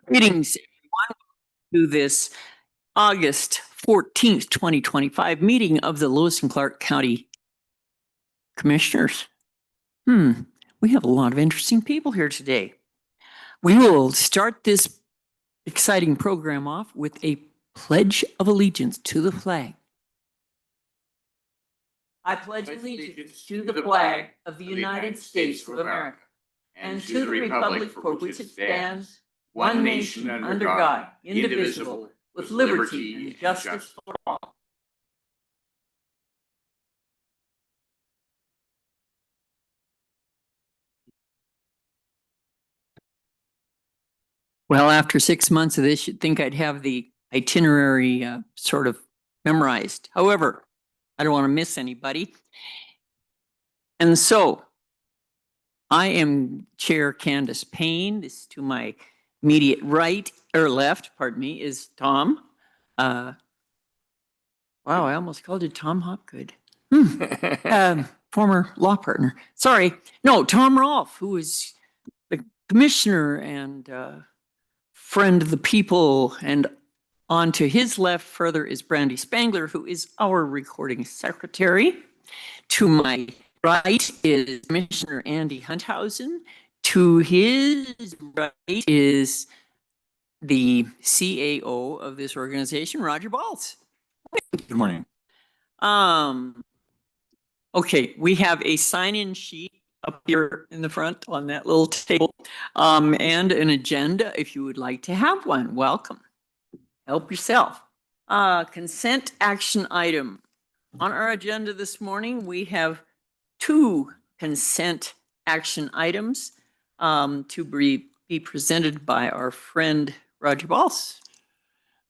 Greetings, everyone, to this August 14th, 2025 meeting of the Lewis and Clark County Commissioners. We have a lot of interesting people here today. We will start this exciting program off with a pledge of allegiance to the flag. I pledge allegiance to the flag of the United States of America and to the republic for which it stands, one nation under God, indivisible, with liberty and justice for all. Well, after 6 months of this, you'd think I'd have the itinerary sort of memorized. However, I don't want to miss anybody. And so I am Chair Candace Payne. This to my immediate right or left, pardon me, is Tom. Wow, I almost called you Tom Hopgood. Former law partner. Sorry. No, Tom Rolfe, who is the commissioner and friend of the people. And on to his left further is Brandy Spangler, who is our recording secretary. To my right is Commissioner Andy Hunthausen. To his right is the CAO of this organization, Roger Balls. Good morning. Okay, we have a sign-in sheet up here in the front on that little table, and an agenda if you would like to have one. Welcome. Help yourself. Consent action item. On our agenda this morning, we have 2 consent action items to be presented by our friend Roger Balls.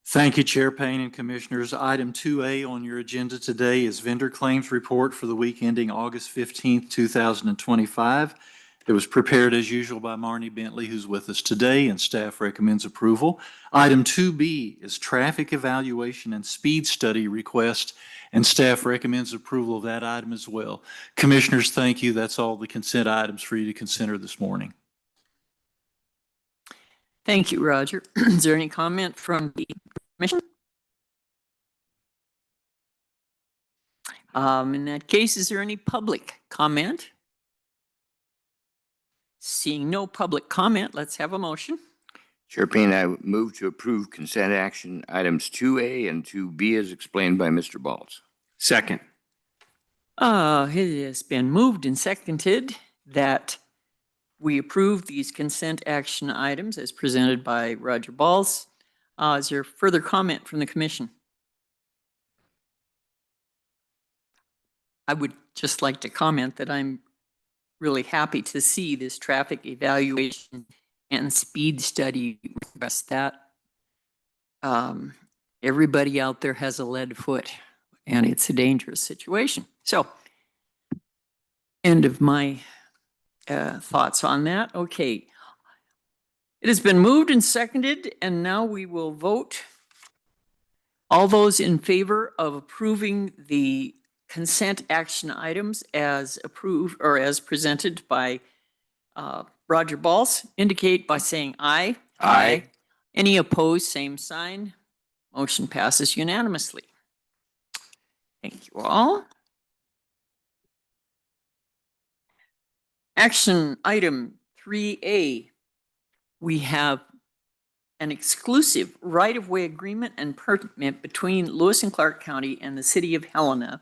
Thank you, Chair Payne and Commissioners. Item 2A on your agenda today is vendor claims report for the week ending August 15th, 2025. It was prepared as usual by Marni Bentley, who's with us today, and staff recommends approval. Item 2B is traffic evaluation and speed study request, and staff recommends approval of that item as well. Commissioners, thank you. That's all the consent items for you to consider this morning. Thank you, Roger. Is there any comment from the commission? In that case, is there any public comment? Seeing no public comment, let's have a motion. Chair Payne, I move to approve consent action items 2A and 2B as explained by Mr. Balls. Second. It has been moved and seconded that we approve these consent action items as presented by Roger Balls. Is there further comment from the commission? I would just like to comment that I'm really happy to see this traffic evaluation and speed study request. That everybody out there has a lead foot and it's a dangerous situation. So, end of my thoughts on that. Okay. It has been moved and seconded, and now we will vote. All those in favor of approving the consent action items as approved or as presented by Roger Balls indicate by saying aye. Aye. Any opposed, same sign. Motion passes unanimously. Thank you all. Action item 3A. We have an exclusive right-of-way agreement and permit between Lewis and Clark County and the City of Helena.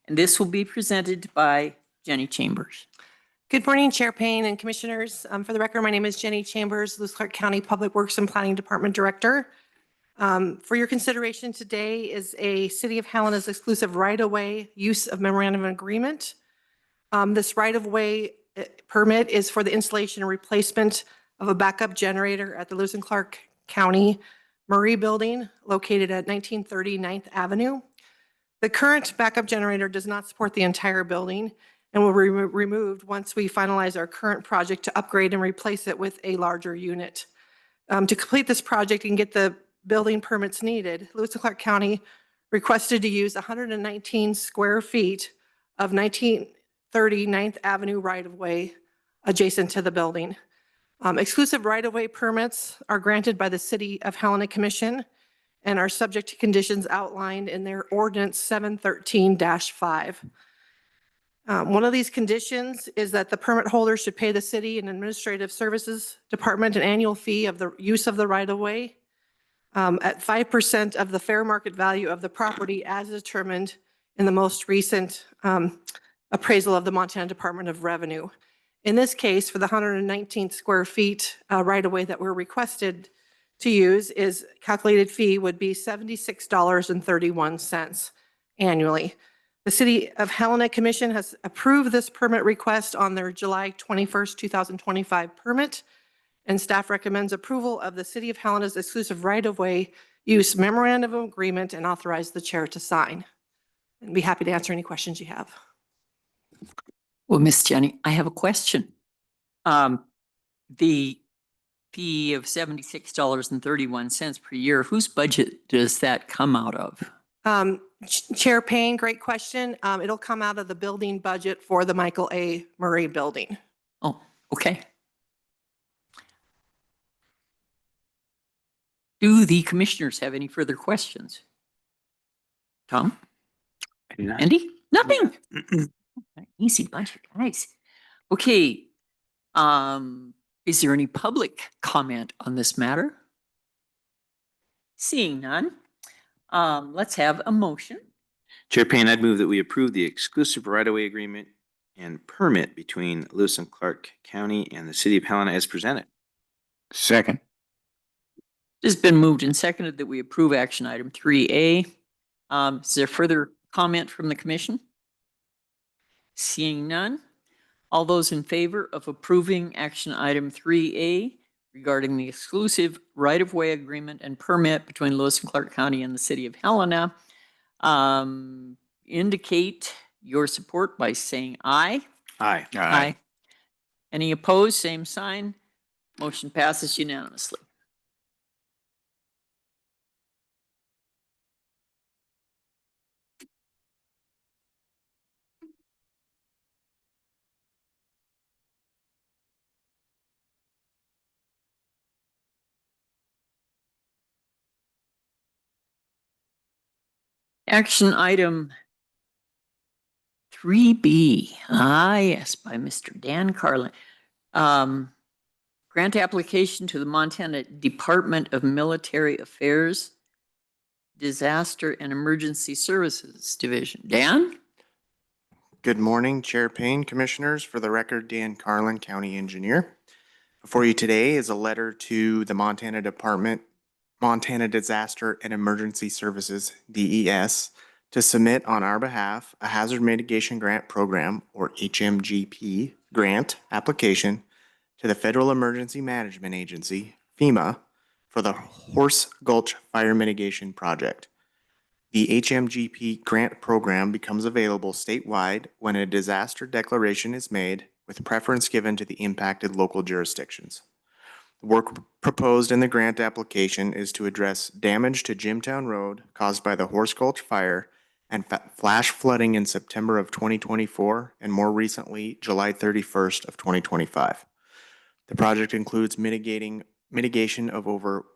And this will be presented by Jenny Chambers. Good morning, Chair Payne and Commissioners. For the record, my name is Jenny Chambers, Lewis Clark County Public Works and Planning Department Director. For your consideration today is a City of Helena's exclusive right-of-way use of memorandum of agreement. This right-of-way permit is for the installation and replacement of a backup generator at the Lewis and Clark County Murray Building located at 1930 9th Avenue. The current backup generator does not support the entire building and will be removed once we finalize our current project to upgrade and replace it with a larger unit. To complete this project and get the building permits needed, Lewis and Clark County requested to use 119 square feet of 1930 9th Avenue right-of-way adjacent to the building. Exclusive right-of-way permits are granted by the City of Helena Commission and are subject to conditions outlined in their ordinance 713-5. One of these conditions is that the permit holder should pay the city and administrative services department an annual fee of the use of the right-of-way at 5% of the fair market value of the property as determined in the most recent appraisal of the Montana Department of Revenue. In this case, for the 119 square feet right-of-way that we're requested to use, is calculated fee would be $76.31 annually. The City of Helena Commission has approved this permit request on their July 21st, 2025 permit, and staff recommends approval of the City of Helena's exclusive right-of-way use memorandum of agreement and authorize the chair to sign. And be happy to answer any questions you have. Well, Miss Jenny, I have a question. The fee of $76.31 per year, whose budget does that come out of? Chair Payne, great question. It'll come out of the building budget for the Michael A. Murray building. Oh, okay. Do the commissioners have any further questions? Tom? Andy? Nothing. Easy bunch of guys. Okay. Is there any public comment on this matter? Seeing none, let's have a motion. Chair Payne, I'd move that we approve the exclusive right-of-way agreement and permit between Lewis and Clark County and the City of Helena as presented. Second. It has been moved and seconded that we approve action item 3A. Is there further comment from the commission? Seeing none, all those in favor of approving action item 3A regarding the exclusive right-of-way agreement and permit between Lewis and Clark County and the City of Helena, indicate your support by saying aye. Aye. Aye. Any opposed, same sign. Motion passes unanimously. Action item 3B. Yes, by Mr. Dan Karlin. Grant application to the Montana Department of Military Affairs, Disaster and Emergency Services Division. Dan? Good morning, Chair Payne, Commissioners. For the record, Dan Karlin, County Engineer. Before you today is a letter to the Montana Disaster and Emergency Services, DES, to submit on our behalf a Hazard Mitigation Grant Program, or HMGP, grant application to the Federal Emergency Management Agency, FEMA, for the Horse Gulch Fire Mitigation Project. The HMGP grant program becomes available statewide when a disaster declaration is made, with preference given to the impacted local jurisdictions. The work proposed in the grant application is to address damage to Jimtown Road caused by the Horse Gulch Fire and flash flooding in September of 2024 and more recently, July 31st of 2025. The project includes mitigation of over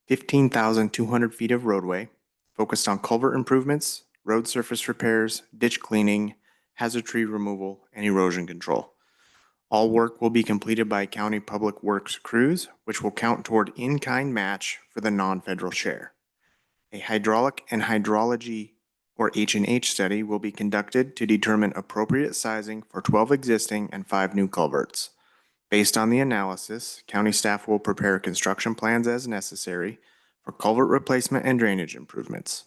15,200 feet of roadway, focused on culvert improvements, road surface repairs, ditch cleaning, hazard tree removal, and erosion control. All work will be completed by County Public Works crews, which will count toward in-kind match for the non-federal share. A hydraulic and hydrology, or H&H study, will be conducted to determine appropriate sizing for 12 existing and 5 new culverts. Based on the analysis, county staff will prepare construction plans as necessary for culvert replacement and drainage improvements.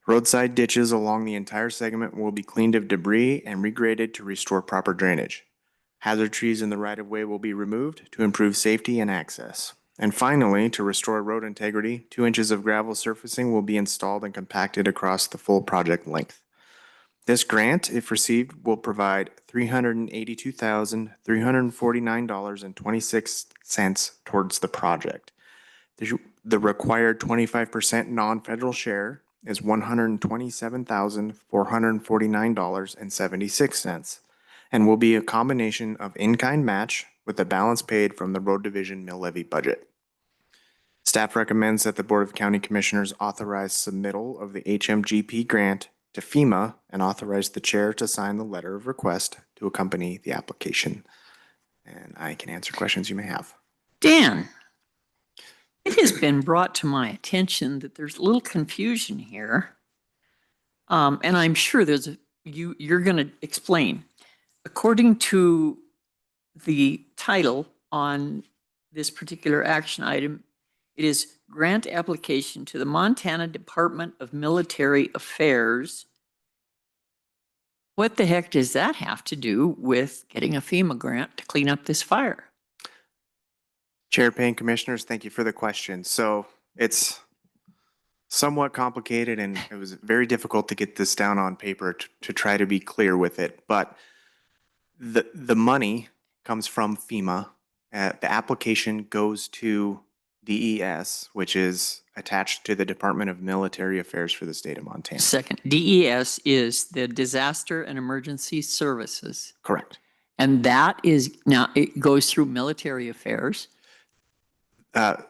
Roadside ditches along the entire segment will be cleaned of debris and regraded to restore proper drainage. Hazard trees in the right-of-way will be removed to improve safety and access. And finally, to restore road integrity, 2 inches of gravel surfacing will be installed and compacted across the full project length. This grant, if received, will provide $382,349.26 towards the project. The required 25% non-federal share is $127,449.76 and will be a combination of in-kind match, with the balance paid from the road division mill levy budget. Staff recommends that the Board of County Commissioners authorize submittal of the HMGP grant to FEMA and authorize the chair to sign the letter of request to accompany the application. And I can answer questions you may have. Dan, it has been brought to my attention that there's a little confusion here. And I'm sure you're going to explain. According to the title on this particular action item, it is grant application to the Montana Department of Military Affairs. What the heck does that have to do with getting a FEMA grant to clean up this fire? Chair Payne, Commissioners, thank you for the question. So it's somewhat complicated and it was very difficult to get this down on paper to try to be clear with it. But the money comes from FEMA. The application goes to DES, which is attached to the Department of Military Affairs for the state of Montana. Second, DES is the Disaster and Emergency Services. Correct. And that is, now it goes through military affairs.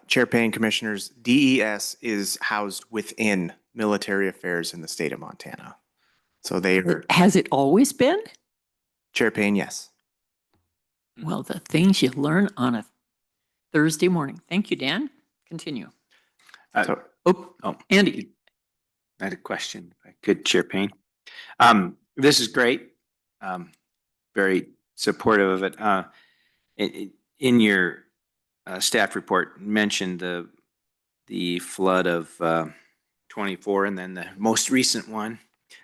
Chair Payne, Commissioners, DES is housed within military affairs in the state of Montana. So they are, Has it always been? Chair Payne, yes. Well, the things you learn on a Thursday morning. Thank you, Dan. Continue. So, Andy. I had a question, if I could, Chair Payne. This is great. Very supportive of it. In your staff report, mentioned the flood of 24 and then the most recent one.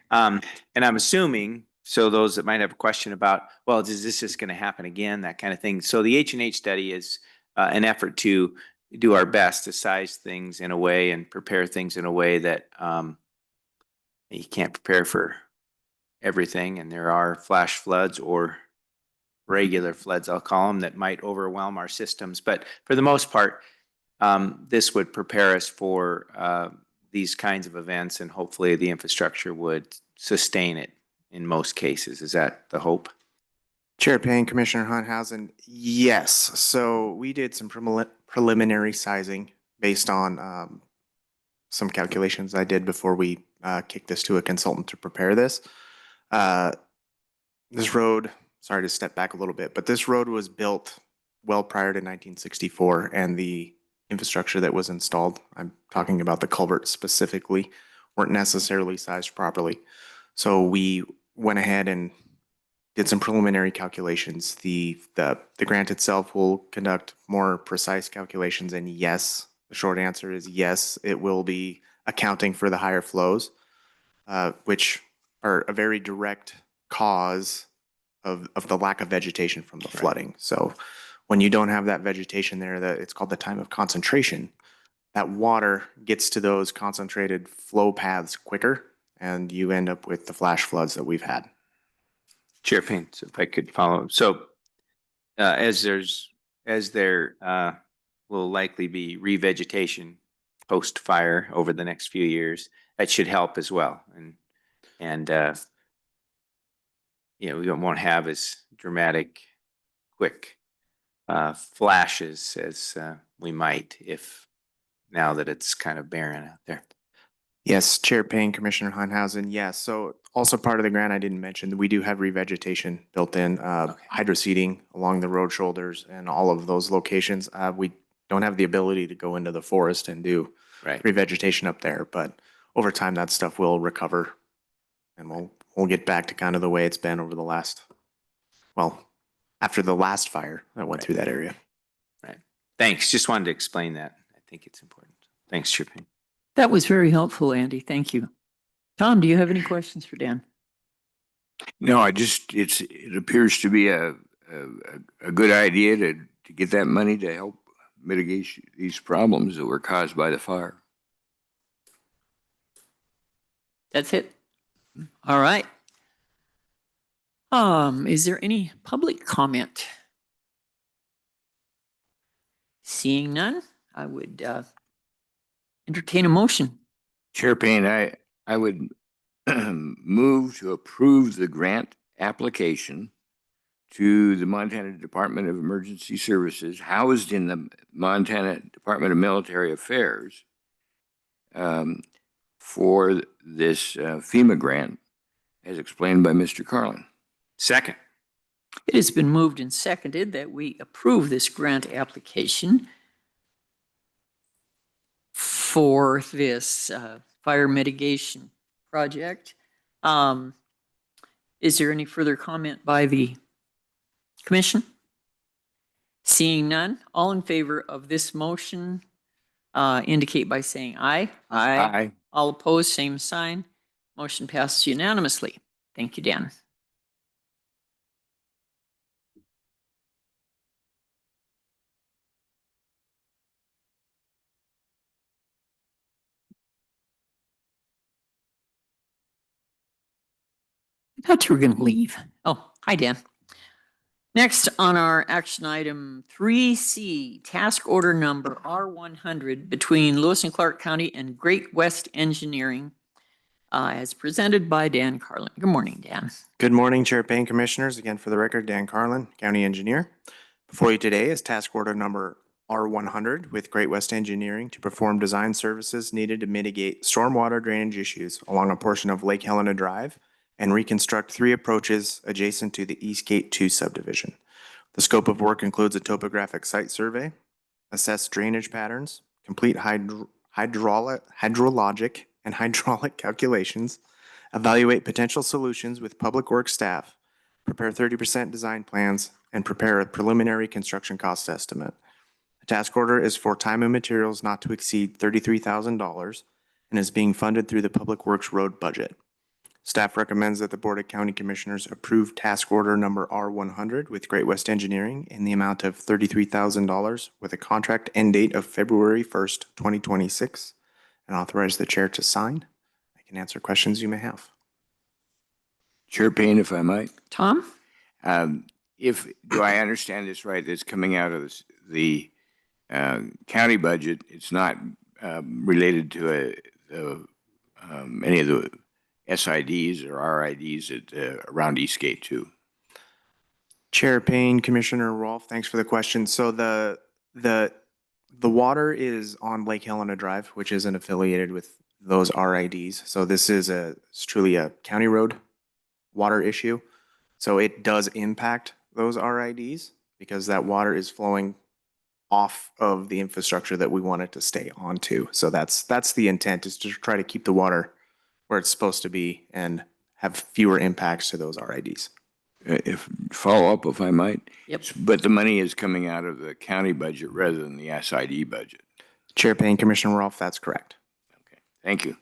And I'm assuming, so those that might have a question about, well, is this just going to happen again, that kind of thing. So the H&H study is an effort to do our best to size things in a way and prepare things in a way that you can't prepare for everything. And there are flash floods or regular floods, I'll call them, that might overwhelm our systems. But for the most part, this would prepare us for these kinds of events, and hopefully the infrastructure would sustain it in most cases. Is that the hope? Chair Payne, Commissioner Hunthausen, yes. So we did some preliminary sizing based on some calculations I did before we kicked this to a consultant to prepare this. This road, sorry to step back a little bit, but this road was built well prior to 1964, and the infrastructure that was installed, I'm talking about the culverts specifically, weren't necessarily sized properly. So we went ahead and did some preliminary calculations. The grant itself will conduct more precise calculations, and yes, the short answer is yes, it will be accounting for the higher flows, which are a very direct cause of the lack of vegetation from the flooding. So when you don't have that vegetation there, it's called the time of concentration. That water gets to those concentrated flow paths quicker, and you end up with the flash floods that we've had. Chair Payne, so if I could follow. So as there will likely be revegetation post-fire over the next few years, that should help as well. And we won't have as dramatic, quick flashes as we might if now that it's kind of barren out there. Yes, Chair Payne, Commissioner Hunthausen, yes. So also part of the grant I didn't mention, that we do have revegetation built in, hydroseeding along the road shoulders and all of those locations. We don't have the ability to go into the forest and do revegetation up there, but over time that stuff will recover, and we'll get back to kind of the way it's been over the last, well, after the last fire that went through that area. Right. Thanks. Just wanted to explain that. I think it's important. Thanks, Chair Payne. That was very helpful, Andy. Thank you. Tom, do you have any questions for Dan? No, it appears to be a good idea to get that money to help mitigate these problems that were caused by the fire. That's it. All right. Is there any public comment? Seeing none, I would entertain a motion. Chair Payne, I would move to approve the grant application to the Montana Department of Emergency Services, housed in the Montana Department of Military Affairs, for this FEMA grant, as explained by Mr. Karlin. Second. It has been moved and seconded that we approve this grant application for this fire mitigation project. Is there any further comment by the commission? Seeing none, all in favor of this motion indicate by saying aye. Aye. All opposed, same sign. Motion passes unanimously. Thank you, Dan. I thought you were going to leave. Oh, hi, Dan. Next on our action item 3C, task order number R100 between Lewis and Clark County and Great West Engineering, as presented by Dan Karlin. Good morning, Dan. Good morning, Chair Payne, Commissioners. Again, for the record, Dan Karlin, County Engineer. Before you today is task order number R100 with Great West Engineering to perform design services needed to mitigate stormwater drainage issues along a portion of Lake Helena Drive and reconstruct 3 approaches adjacent to the East Gate 2 subdivision. The scope of work includes a topographic site survey, assess drainage patterns, complete hydrologic and hydraulic calculations, evaluate potential solutions with Public Works staff, prepare 30% design plans, and prepare a preliminary construction cost estimate. The task order is for time and materials not to exceed $33,000 and is being funded through the Public Works road budget. Staff recommends that the Board of County Commissioners approve task order number R100 with Great West Engineering in the amount of $33,000 with a contract end date of February 1st, 2026, and authorize the chair to sign. I can answer questions you may have. Chair Payne, if I might. Tom? Do I understand this right? That's coming out of the county budget. It's not related to any of the SIDs or RIDs around Eastgate 2. Chair Payne, Commissioner Rolfe, thanks for the question. So the water is on Lake Helena Drive, which isn't affiliated with those RIDs. So this is it's truly a county road water issue. So it does impact those RIDs because that water is flowing off of the infrastructure that we want it to stay onto. So that's the intent, is to try to keep the water where it's supposed to be and have fewer impacts to those RIDs. If follow up, if I might. Yep. But the money is coming out of the county budget rather than the SID budget. Chair Payne, Commissioner Rolfe, that's correct. Okay, thank you.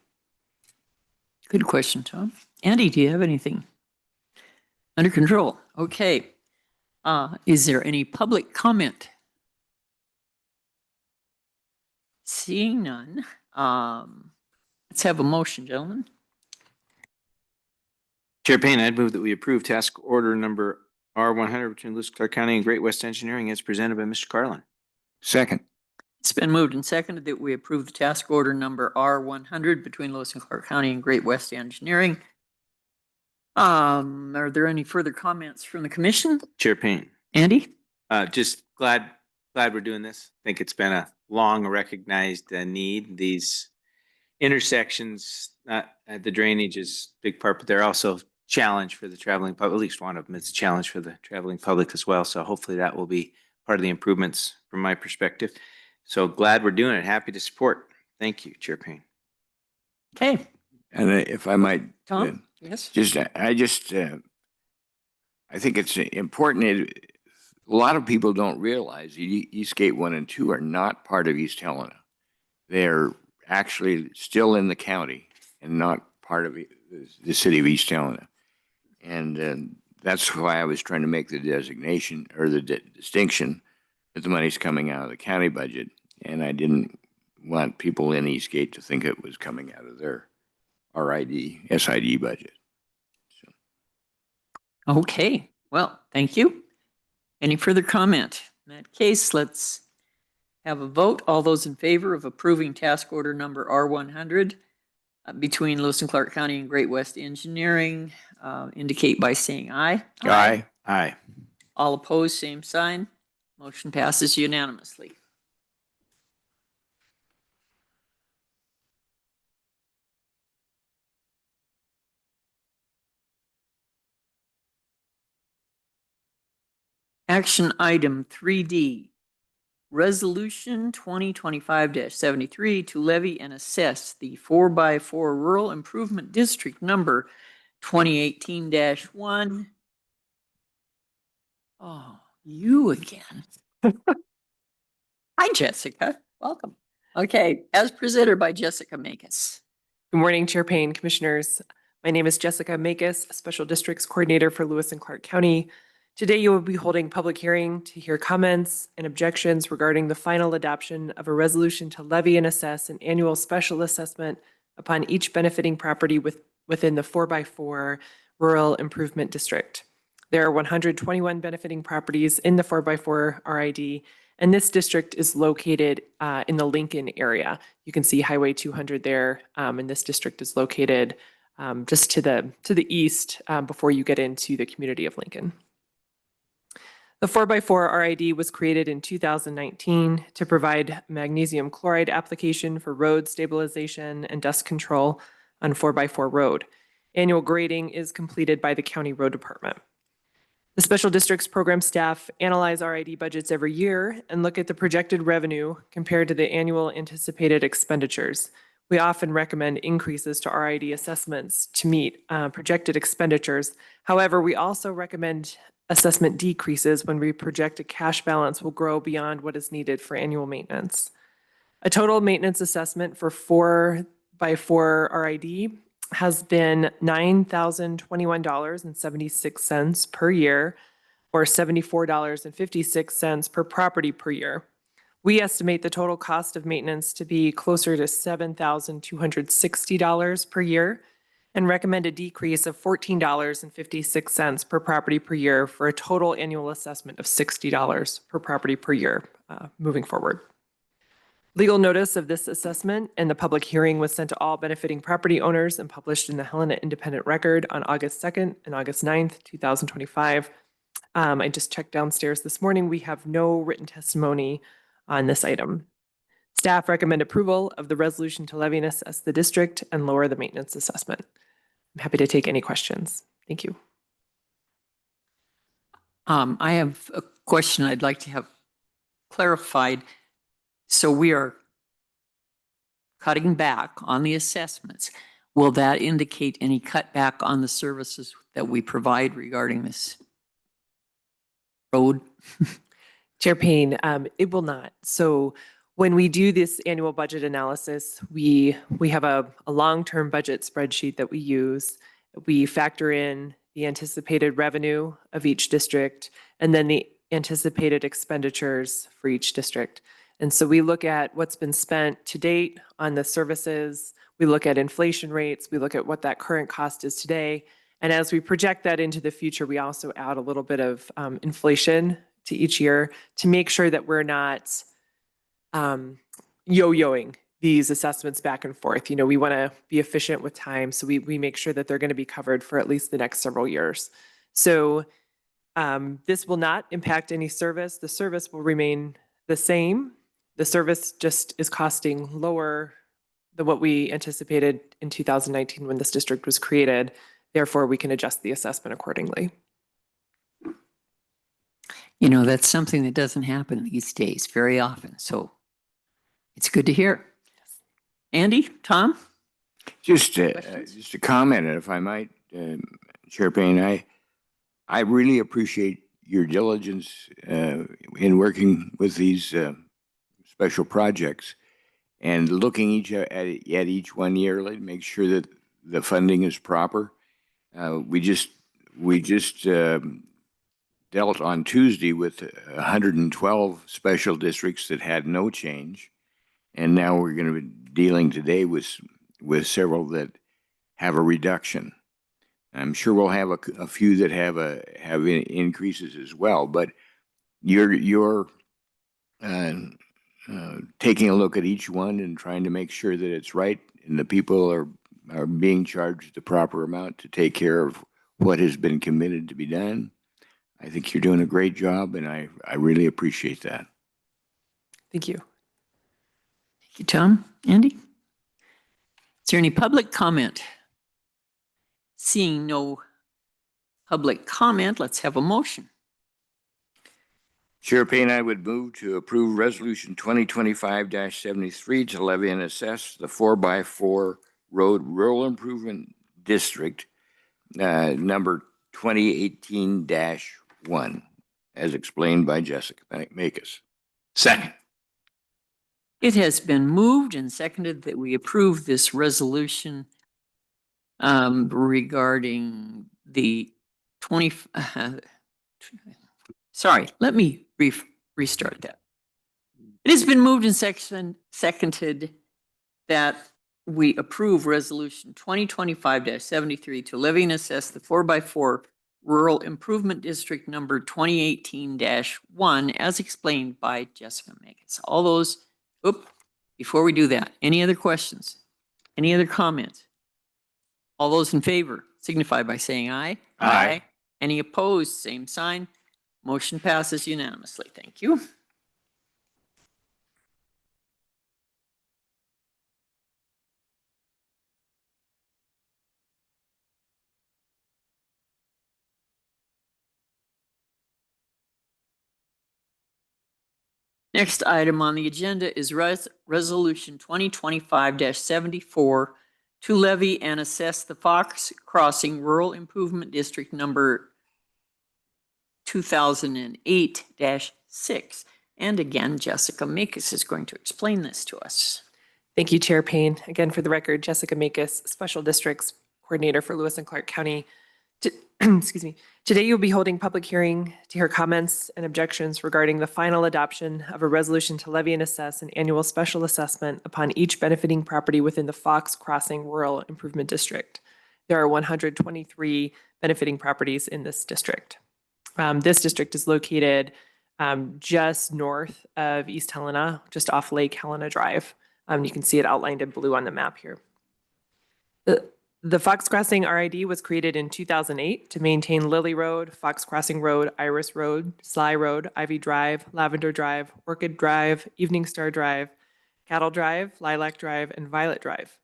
Good question, Tom. Andy, do you have anything under control? Okay. Is there any public comment? Seeing none, let's have a motion, gentlemen. Chair Payne, I'd move that we approve task order number R100 between Lewis, Clark County and Great West Engineering as presented by Mr. Karlin. Second. It's been moved and seconded that we approve the task order number R100 between Lewis and Clark County and Great West Engineering. Are there any further comments from the commission? Chair Payne. Andy? Just glad we're doing this. I think it's been a long recognized need. These intersections, the drainage is a big part, but they're also a challenge for the traveling public. At least one of them is a challenge for the traveling public as well. So hopefully that will be part of the improvements from my perspective. So glad we're doing it. Happy to support. Thank you, Chair Payne. Okay. And if I might, Tom? Yes. I think it's important. A lot of people don't realize Eastgate 1 and 2 are not part of East Helena. They're actually still in the county and not part of the city of East Helena. And that's why I was trying to make the designation or the distinction that the money's coming out of the county budget. And I didn't want people in Eastgate to think it was coming out of their SID budget. So. Okay. Well, thank you. Any further comment? In that case, let's have a vote. All those in favor of approving task order number R100 between Lewis and Clark County and Great West Engineering indicate by saying aye. Aye. Aye. All opposed, same sign. Motion passes unanimously. Action item 3D, Resolution 2025-73 to levy and assess the 4x4 Rural Improvement District number 2018-1. Oh, you again. Hi, Jessica. Welcome. Okay, as presented by Jessica Makis. Good morning, Chair Payne, Commissioners. My name is Jessica Makis, Special Districts Coordinator for Lewis and Clark County. Today, you will be holding a public hearing to hear comments and objections regarding the final adoption of a resolution to levy and assess an annual special assessment upon each benefiting property within the 4x4 Rural Improvement District. There are 121 benefiting properties in the 4x4 RID, and this district is located in the Lincoln area. You can see Highway 200 there, and this district is located just to the east before you get into the community of Lincoln. The 4x4 RID was created in 2019 to provide magnesium chloride application for road stabilization and dust control on 4x4 road. Annual grading is completed by the County Road Department. The Special Districts program staff analyze RID budgets every year and look at the projected revenue compared to the annual anticipated expenditures. We often recommend increases to RID assessments to meet projected expenditures. However, we also recommend assessment decreases when we project a cash balance will grow beyond what is needed for annual maintenance. A total maintenance assessment for 4x4 RID has been $9,021.76 per year, or $74.56 per property per year. We estimate the total cost of maintenance to be closer to $7,260 per year and recommend a decrease of $14.56 per property per year for a total annual assessment of $60 per property per year moving forward. Legal notice of this assessment and the public hearing was sent to all benefiting property owners and published in the Helena Independent Record on August 2nd and August 9th, 2025. I just checked downstairs this morning. We have no written testimony on this item. Staff recommend approval of the resolution to levy and assess the district and lower the maintenance assessment. I'm happy to take any questions. Thank you. I have a question I'd like to have clarified. So we are cutting back on the assessments. Will that indicate any cutback on the services that we provide regarding this road? Chair Payne, it will not. So when we do this annual budget analysis, we have a long-term budget spreadsheet that we use. We factor in the anticipated revenue of each district and then the anticipated expenditures for each district. And so we look at what's been spent to date on the services. We look at inflation rates. We look at what that current cost is today. And as we project that into the future, we also add a little bit of inflation to each year to make sure that we're not yo-yoing these assessments back and forth. You know, we want to be efficient with time, so we make sure that they're going to be covered for at least the next several years. So this will not impact any service. The service will remain the same. The service just is costing lower than what we anticipated in 2019 when this district was created. Therefore, we can adjust the assessment accordingly. You know, that's something that doesn't happen these days very often. So it's good to hear. Andy, Tom? Just a comment, if I might, Chair Payne, I really appreciate your diligence in working with these special projects and looking at each one yearly to make sure that the funding is proper. We just dealt on Tuesday with 112 special districts that had no change, and now we're going to be dealing today with several that have a reduction. I'm sure we'll have a few that have increases as well, but you're taking a look at each one and trying to make sure that it's right and the people are being charged the proper amount to take care of what has been committed to be done. I think you're doing a great job, and I really appreciate that. Thank you. Thank you, Tom. Andy? Is there any public comment? Seeing no public comment, let's have a motion. Chair Payne, I would move to approve Resolution 2025-73 to levy and assess the 4x4 Road Rural Improvement District, number 2018-1, as explained by Jessica Makis. Second. It has been moved and seconded that we approve this resolution regarding the 20, sorry, let me restart that. It has been moved and seconded that we approve resolution 2025-73 to levy and assess the 4x4 Rural Improvement District number 2018-1 as explained by Jessica Makis. All those, before we do that, any other questions? Any other comments? All those in favor signify by saying aye. Aye. Any opposed, same sign. Motion passes unanimously. Thank you. Next item on the agenda is Resolution 2025-74 to levy and assess the Fox Crossing Rural Improvement District number 2008-6. And again, Jessica Makis is going to explain this to us. Thank you, Chair Payne. Again, for the record, Jessica Makis, Special Districts Coordinator for Lewis and Clark County. Excuse me. Today, you'll be holding public hearing to hear comments and objections regarding the final adoption of a resolution to levy and assess an annual special assessment upon each benefiting property within the Fox Crossing Rural Improvement District. There are 123 benefiting properties in this district. This district is located just north of East Helena, just off Lake Helena Drive. You can see it outlined in blue on the map here. The Fox Crossing RID was created in 2008 to maintain Lily Road, Fox Crossing Road, Iris Road, Sly Road, Ivy Drive, Lavender Drive, Orchid Drive, Evening Star Drive, Cattle Drive, Lilac Drive, and Violet Drive.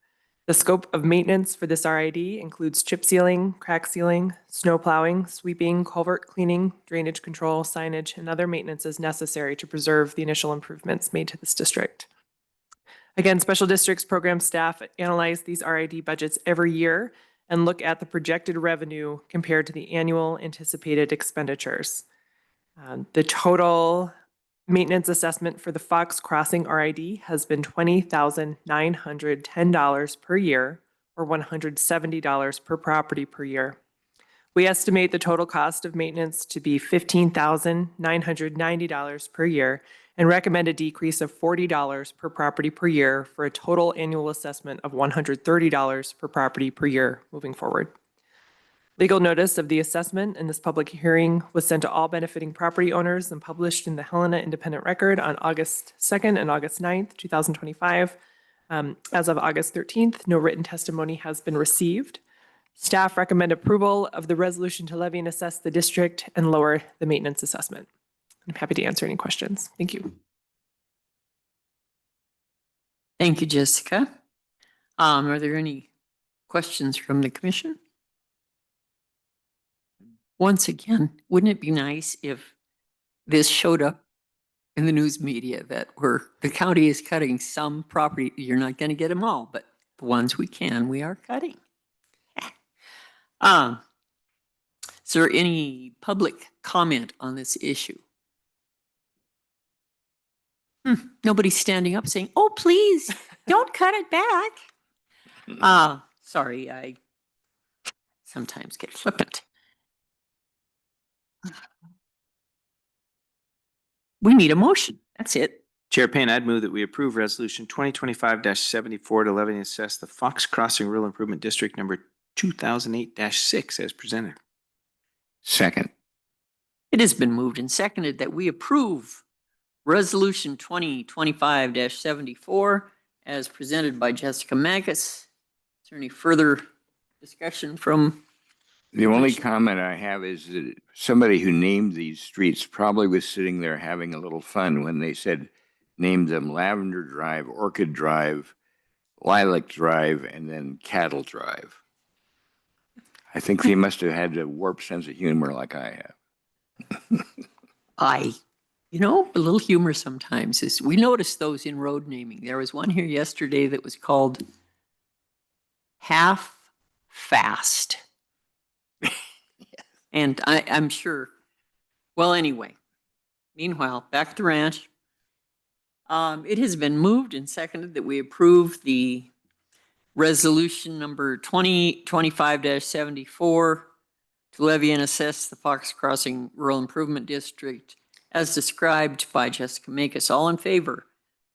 The scope of maintenance for this RID includes chip sealing, crack sealing, snow plowing, sweeping, culvert cleaning, drainage control, signage, and other maintenance as necessary to preserve the initial improvements made to this district. Again, Special Districts program staff analyze these RID budgets every year and look at the projected revenue compared to the annual anticipated expenditures. The total maintenance assessment for the Fox Crossing RID has been $20,910 per year, or $170 per property per year. We estimate the total cost of maintenance to be $15,990 per year and recommend a decrease of $40 per property per year for a total annual assessment of $130 per property per year moving forward. Legal notice of the assessment and this public hearing was sent to all benefiting property owners and published in the Helena Independent Record on August 2nd and August 9th, 2025. As of August 13th, no written testimony has been received. Staff recommend approval of the resolution to levy and assess the district and lower the maintenance assessment. I'm happy to answer any questions. Thank you. Thank you, Jessica. Are there any questions from the commission? Once again, wouldn't it be nice if this showed up in the news media that the county is cutting some property? You're not going to get them all, but the ones we can, we are cutting. Is there any public comment on this issue? Nobody's standing up saying, oh, please, don't cut it back. Sorry, I sometimes get flippant. We need a motion. That's it. Chair Payne, I'd move that we approve resolution 2025-74 to levy and assess the Fox Crossing Rural Improvement District number 2008-6 as presented. Second. It has been moved and seconded that we approve resolution 2025-74 as presented by Jessica Makis. Is there any further discussion from The only comment I have is that somebody who named these streets probably was sitting there having a little fun when they said, named them Lavender Drive, Orchid Drive, Lilac Drive, and then Cattle Drive. I think they must have had a warped sense of humor like I have. A little humor sometimes is, we notice those in road naming. There was one here yesterday that was called Half Fast. And I'm sure, well, anyway, meanwhile, back at the ranch. It has been moved and seconded that we approve the resolution number 2025-74 to levy and assess the Fox Crossing Rural Improvement District as described by Jessica Makis. All in favor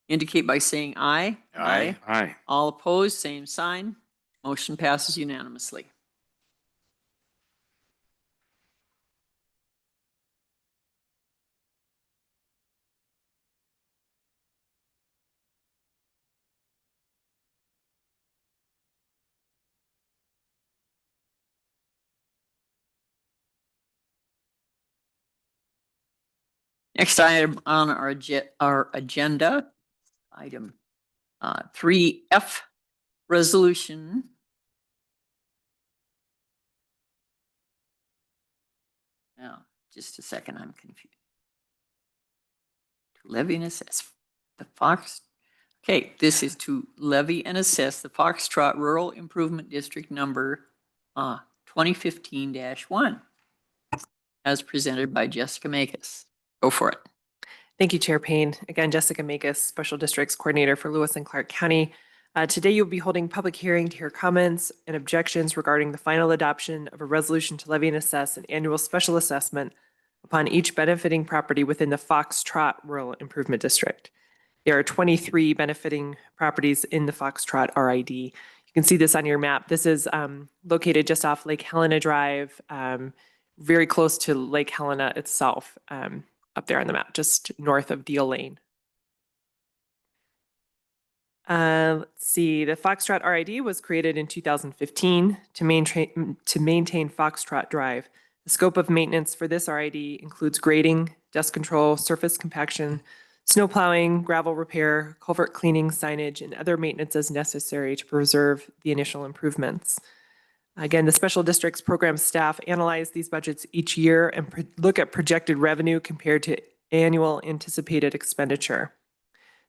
indicate by saying aye. Aye. Aye. All opposed, same sign. Motion passes unanimously. Next item on our agenda, item 3F, resolution. Now, just a second, I'm confused. To levy and assess the Fox. Okay, this is to levy and assess the Foxtrot Rural Improvement District number 2015-1 as presented by Jessica Makis. Go for it. Thank you, Chair Payne. Again, Jessica Makis, Special Districts Coordinator for Lewis and Clark County. Today, you'll be holding public hearing to hear comments and objections regarding the final adoption of a resolution to levy and assess an annual special assessment upon each benefiting property within the Foxtrot Rural Improvement District. There are 23 benefiting properties in the Foxtrot RID. You can see this on your map. This is located just off Lake Helena Drive, very close to Lake Helena itself, up there on the map, just north of Deal Lane. Let's see, the Foxtrot RID was created in 2015 to maintain Foxtrot Drive. The scope of maintenance for this RID includes grading, dust control, surface compaction, snow plowing, gravel repair, culvert cleaning, signage, and other maintenance as necessary to preserve the initial improvements. Again, the special districts program staff analyze these budgets each year and look at projected revenue compared to annual anticipated expenditure.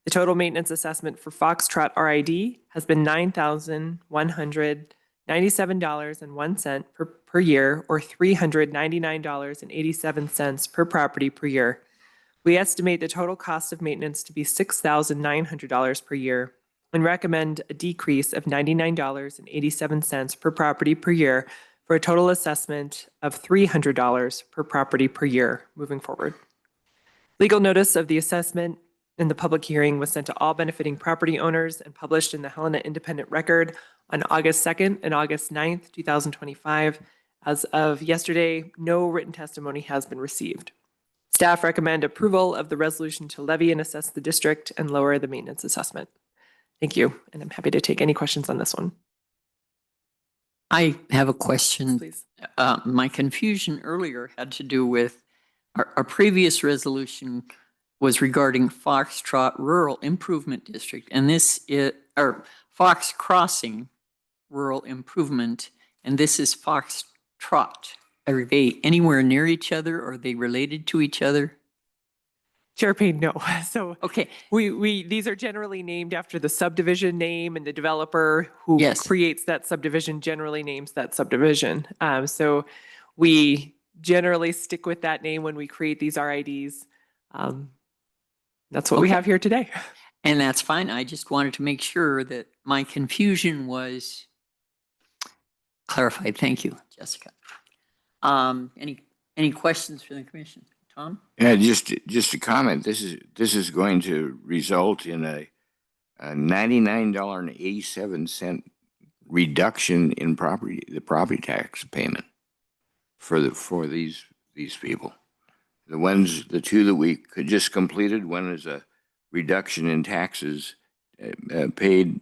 The total maintenance assessment for Foxtrot RID has been $9,197.01 per year, or $399.87 per property per year. We estimate the total cost of maintenance to be $6,900 per year and recommend a decrease of $99.87 per property per year for a total assessment of $300 per property per year moving forward. Legal notice of the assessment and the public hearing was sent to all benefiting property owners and published in the Helena Independent Record on August 2nd and August 9th, 2025. As of yesterday, no written testimony has been received. Staff recommend approval of the resolution to levy and assess the district and lower the maintenance assessment. Thank you, and I'm happy to take any questions on this one. I have a question. Please. My confusion earlier had to do with our previous resolution was regarding Foxtrot Rural Improvement District, and this is, or Fox Crossing Rural Improvement, and this is Foxtrot. Are they anywhere near each other? Or are they related to each other? Chair Payne, no. So Okay, these are generally named after the subdivision name, and the developer who Yes. creates that subdivision generally names that subdivision. So we generally stick with that name when we create these RIDs. That's what we Okay. have here today. and that's fine. I just wanted to make sure that my confusion was clarified. Thank you, Jessica. Any questions for the commission? Tom? Yeah, just a comment. This is going to result in a $99.87 reduction in the property tax payment for these people. The two that we could just completed, one is a reduction in taxes paid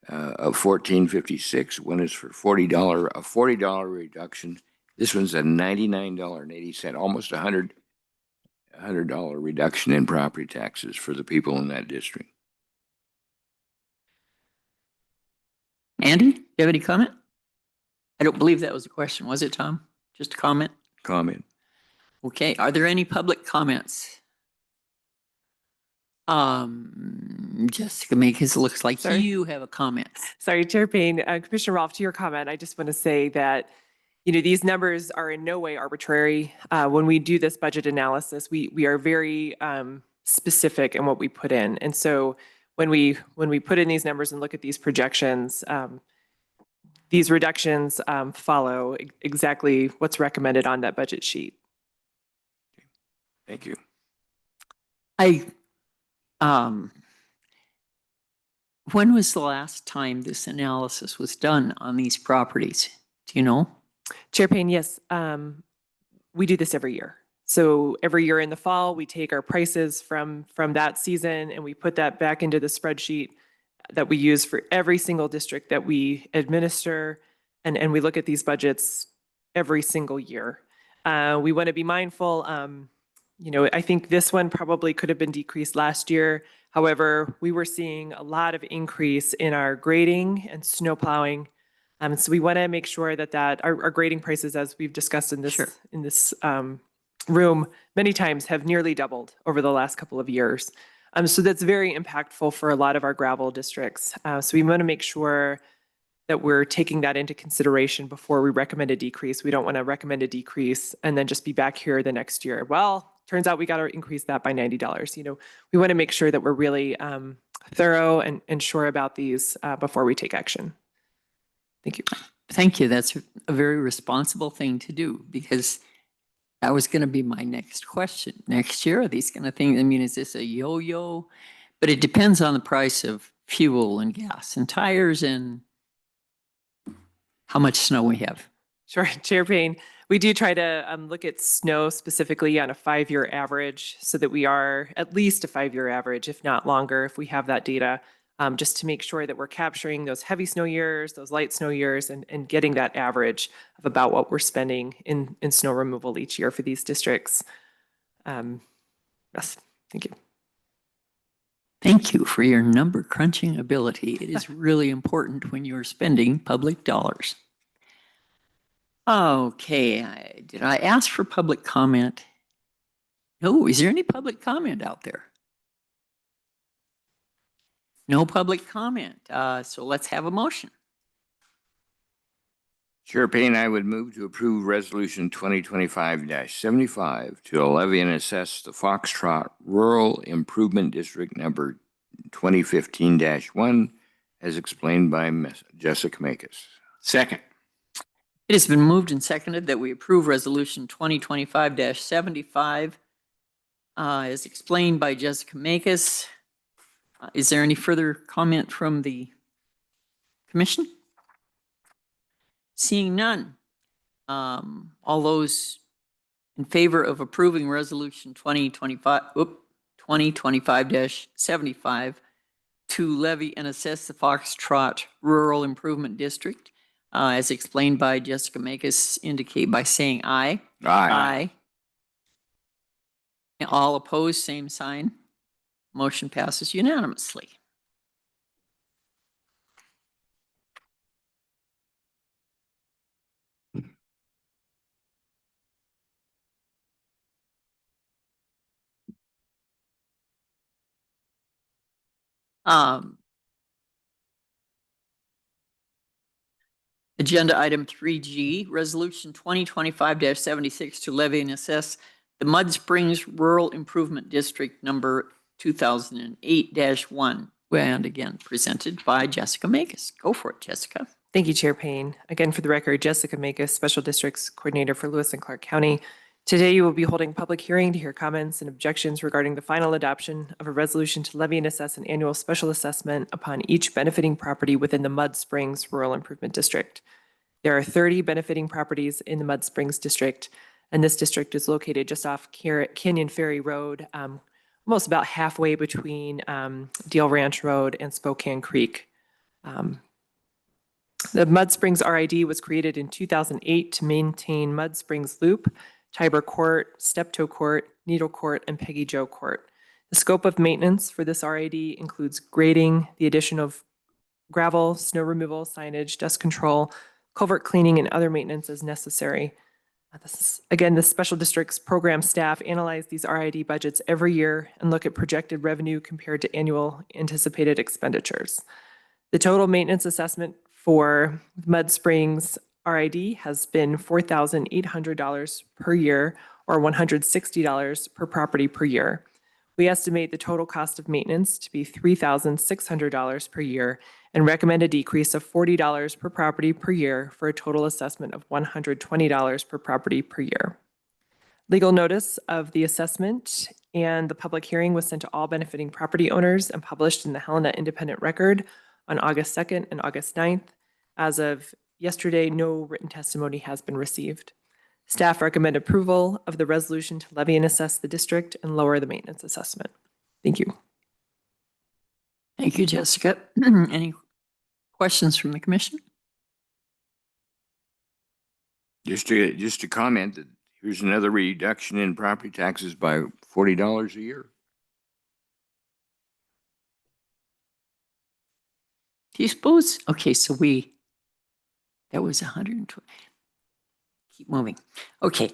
of $14.56. One is for a $40 reduction This one's a $99.80, almost $100 reduction in property taxes for the people in that district. Andy, do you have any comment? I don't believe that was a question, was it, Tom? Just a comment? Comment. Okay, are there any public comments? Jessica Makes, looks like Sorry. you have a comment. Sorry, Chair Payne. Commissioner Rolfe, to your comment, I just want to say that, these numbers are in no way arbitrary. When we do this budget analysis, we are very specific in what we put in. And so when we put in these numbers and look at these projections, these reductions follow exactly what's recommended on that budget sheet. Thank you. When was the last time this analysis was done on these properties? Do you know? Chair Payne, yes. We do this every year. So every year in the fall, we take our prices from that season and we put that back into the spreadsheet that we use for every single district that we administer. And we look at these budgets every single year. We want to be mindful. I think this one probably could have been decreased last year. However, we were seeing a lot of increase in our grading and snow plowing. So we want to make sure that our grading prices, as we've discussed in this Sure. Room many times, have nearly doubled over the last couple of years. So that's very impactful for a lot of our gravel districts. So we want to make sure that we're taking that into consideration before we recommend a decrease. We don't want to recommend a decrease and then just be back here the next year. Well, turns out we got to increase that by $90. We want to make sure that we're really thorough and sure about these before we take action. Thank you. Thank you. That's a very responsible thing to do, because that was going to be my next question. Next year, are these kind of things? I mean, is this a yo-yo? But it depends on the price of fuel and gas and tires and how much snow we have. Sure, Chair Payne. We do try to look at snow specifically on a 5-year average so that we are at least a 5-year average, if not longer, if we have that data, just to make sure that we're capturing those heavy snow years, those light snow years, and getting that average of about what we're spending in snow removal each year for these districts. Yes, thank you. Thank you for your number crunching ability. It is really important when you're spending public dollars. Okay, did I ask for public comment? No, is there any public comment out there? No public comment. So let's have a motion. Chair Payne, I would move to approve Resolution 2025-75 to levy and assess the Foxtrot Rural Improvement District number 2015-1 as explained by Ms. Jessica Makes. Second. It has been moved and seconded that we approve Resolution 2025-75 as explained by Jessica Makes. Is there any further comment from the commission? Seeing none. All those in favor of approving Resolution 2025-75 to levy and assess the Foxtrot Rural Improvement District, as explained by Jessica Makes, indicate by saying aye. Aye. And all opposed, same sign. Motion passes unanimously. Agenda item 3G, Resolution 2025-76 to levy and assess the Mud Springs Rural Improvement District number 2008-1. And again, presented by Jessica Makes. Go for it, Jessica. Thank you, Chair Payne. Again, for the record, Jessica Makes, Special Districts Coordinator for Lewis and Clark County. Today, you will be holding a public hearing to hear comments and objections regarding the final adoption of a resolution to levy and assess an annual special assessment upon each benefiting property within the Mud Springs Rural Improvement District. There are 30 benefiting properties in the Mud Springs District, and this district is located just off Canyon Ferry Road, almost about halfway between Deal Ranch Road and Spokane Creek. The Mud Springs RID was created in 2008 to maintain Mud Springs Loop, Tiber Court, Steptoe Court, Needle Court, and Peggy Joe Court. The scope of maintenance for this RID includes grading, the addition of gravel, snow removal, signage, dust control, culvert cleaning, and other maintenance as necessary. Again, the special district's program staff analyze these RID budgets every year and look at projected revenue compared to annual anticipated expenditures. The total maintenance assessment for Mud Springs RID has been $4,800 per year or $160 per property per year. We estimate the total cost of maintenance to be $3,600 per year and recommend a decrease of $40 per property per year for a total assessment of $120 per property per year. Legal notice of the assessment and the public hearing was sent to all benefiting property owners and published in the Helena Independent Record on August 2nd and August 9th. As of yesterday, no written testimony has been received. Staff recommend approval of the resolution to levy and assess the district and lower the maintenance assessment. Thank you. Thank you, Jessica. Any questions from the commission? Just to comment that here's another reduction in property taxes by $40 a year. Do you suppose? Okay, so that was 120. Keep moving. Okay.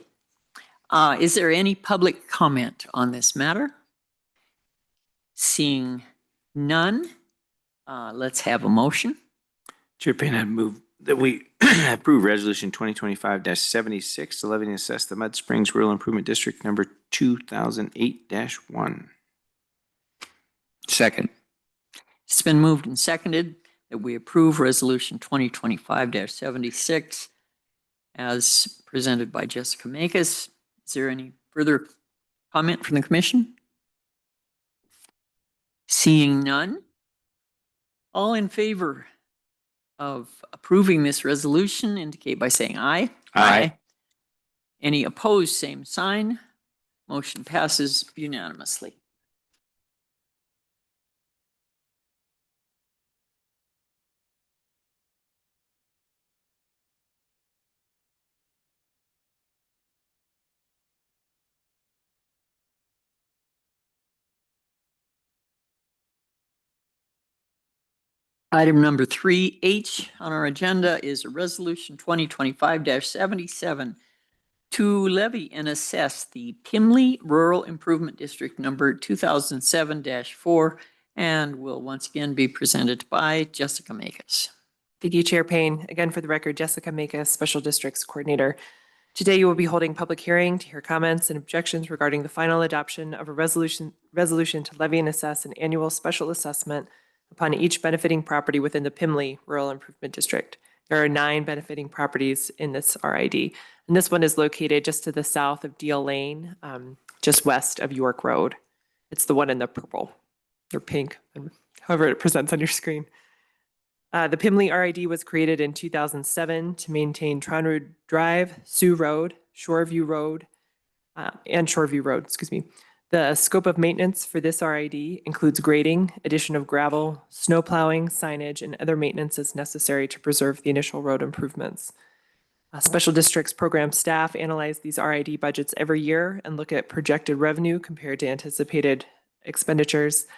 Is there any public comment on this matter? Seeing none, let's have a motion. Chair Payne, I'd move that we approve Resolution 2025-76 to levy and assess the Mud Springs Rural Improvement District number 2008-1. Second. It's been moved and seconded that we approve Resolution 2025-76 as presented by Jessica Makis. Is there any further comment from the commission? Seeing none, all in favor of approving this resolution indicate by saying aye. Aye. Any opposed, same sign. Motion passes unanimously. Item number 3H on our agenda is a resolution 2025-77 to levy and assess the Pimley Rural Improvement District number 2007-4 and will once again be presented by Jessica Makis. Thank you, Chair Payne. Again, for the record, Jessica Makis, Special Districts Coordinator. Today, you will be holding public hearing to hear comments and objections regarding the final adoption of a resolution to levy and assess an annual special assessment upon each benefiting property within the Pimley Rural Improvement District. There are 9 benefiting properties in this RID, and this one is located just to the south of Deal Lane, just west of York Road. It's the one in the purple or pink, however it presents on your screen. The Pimley RID was created in 2007 to maintain Tronwood Drive, Sioux Road, Shoreview Road, The scope of maintenance for this RID includes grading, addition of gravel, snow plowing, signage, and other maintenance as necessary to preserve the initial road improvements. Special Districts program staff analyze these RID budgets every year and look at projected revenue compared to anticipated expenditures.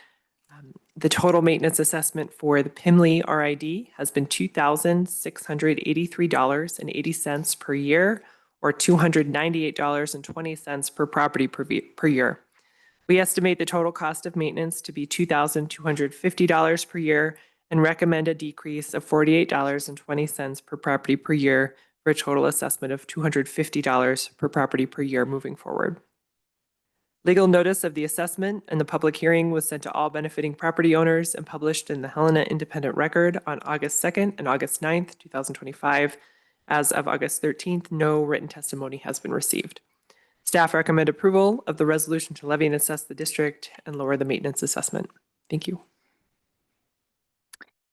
The total maintenance assessment for the Pimley RID has been $2,683.80 per year, or $298.20 per property per year. We estimate the total cost of maintenance to be $2,250 per year and recommend a decrease of $48.20 per property per year for a total assessment of $250 per property per year moving forward. Legal notice of the assessment and the public hearing was sent to all benefiting property owners and published in the Helena Independent Record on August 2nd and August 9th, 2025. As of August 13th, no written testimony has been received. Staff recommend approval of the resolution to levy and assess the district and lower the maintenance assessment. Thank you.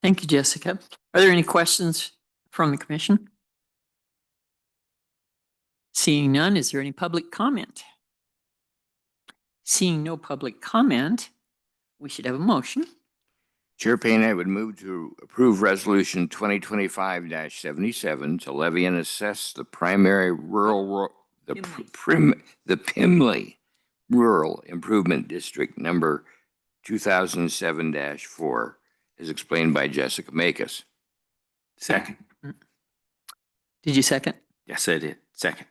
Thank you, Jessica. Are there any questions from the commission? Seeing none, is there any public comment? Seeing no public comment, we should have a motion. Chair Payne, I would move to approve Resolution 2025-77 to levy and assess the primary the Pimley Rural Improvement District number 2007-4, as explained by Jessica Makis. Second. Did you second? Yes, I did. Second.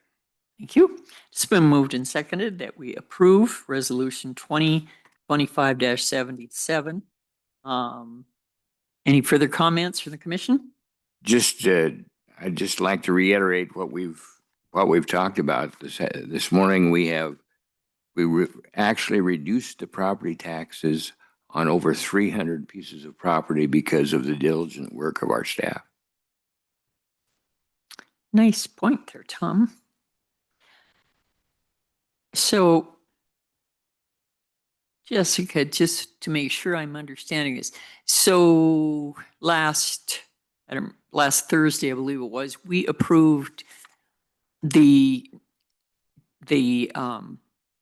Thank you. It's been moved and seconded that we approve Resolution 2025-77. Any further comments from the commission? I'd just like to reiterate what we've talked about this morning. We actually reduced the property taxes on over 300 pieces of property because of the diligent work of our staff. Nice point there, Tom. So, Jessica, just to make sure I'm understanding this. So last Thursday, I believe it was, we approved the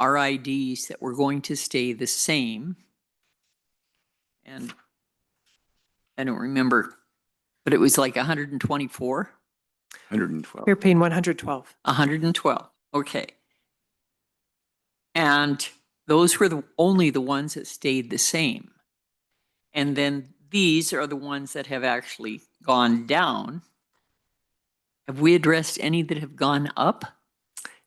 RIDs that were going to stay the same. And I don't remember, but it was like 124? 112. Chair Payne, 112. 112, okay. And those were only the ones that stayed the same. And then these are the ones that have actually gone down. Have we addressed any that have gone up?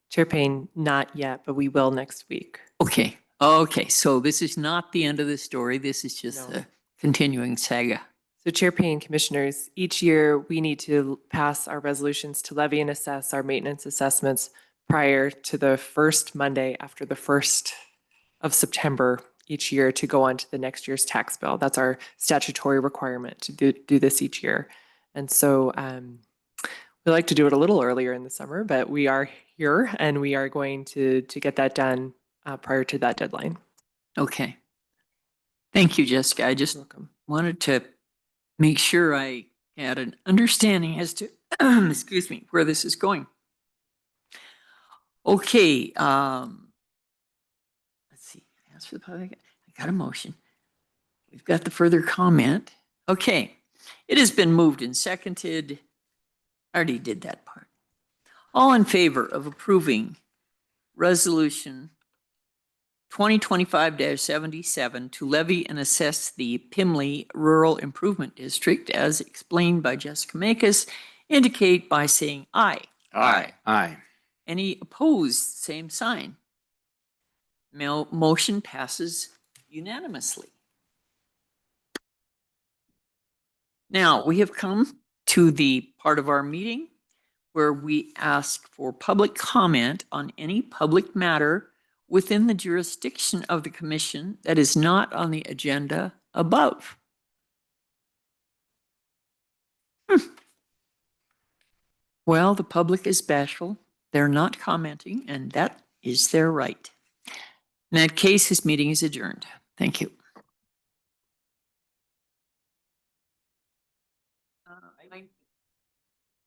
Chair Payne, not yet, but we will next week. Okay, okay, so this is not the end of the story. This is just No. a continuing saga. So Chair Payne, Commissioners, each year we need to pass our resolutions to levy and assess our maintenance assessments prior to the first Monday after the 1st of September each year to go on to the next year's tax bill. That's our statutory requirement to do this each year. And so we like to do it a little earlier in the summer, but we are here and we are going to get that done prior to that deadline. Okay. Thank you, Jessica. I just Welcome. wanted to make sure I had an understanding as to, excuse me, where this is going. Okay, let's see. Ask for the public. I got a motion. We've got the further comment. Okay, it has been moved and seconded. I already did that part. All in favor of approving Resolution 2025-77 to levy and assess the Pimley Rural Improvement District as explained by Jessica Makis, indicate by saying aye. Aye. Aye. Any opposed, same sign. Motion passes unanimously. Now, we have come to the part of our meeting where we ask for public comment on any public matter within the jurisdiction of the commission that is not on the agenda above. Well, the public is bashful. They're not commenting, and that is their right. In that case, this meeting is adjourned. Thank you.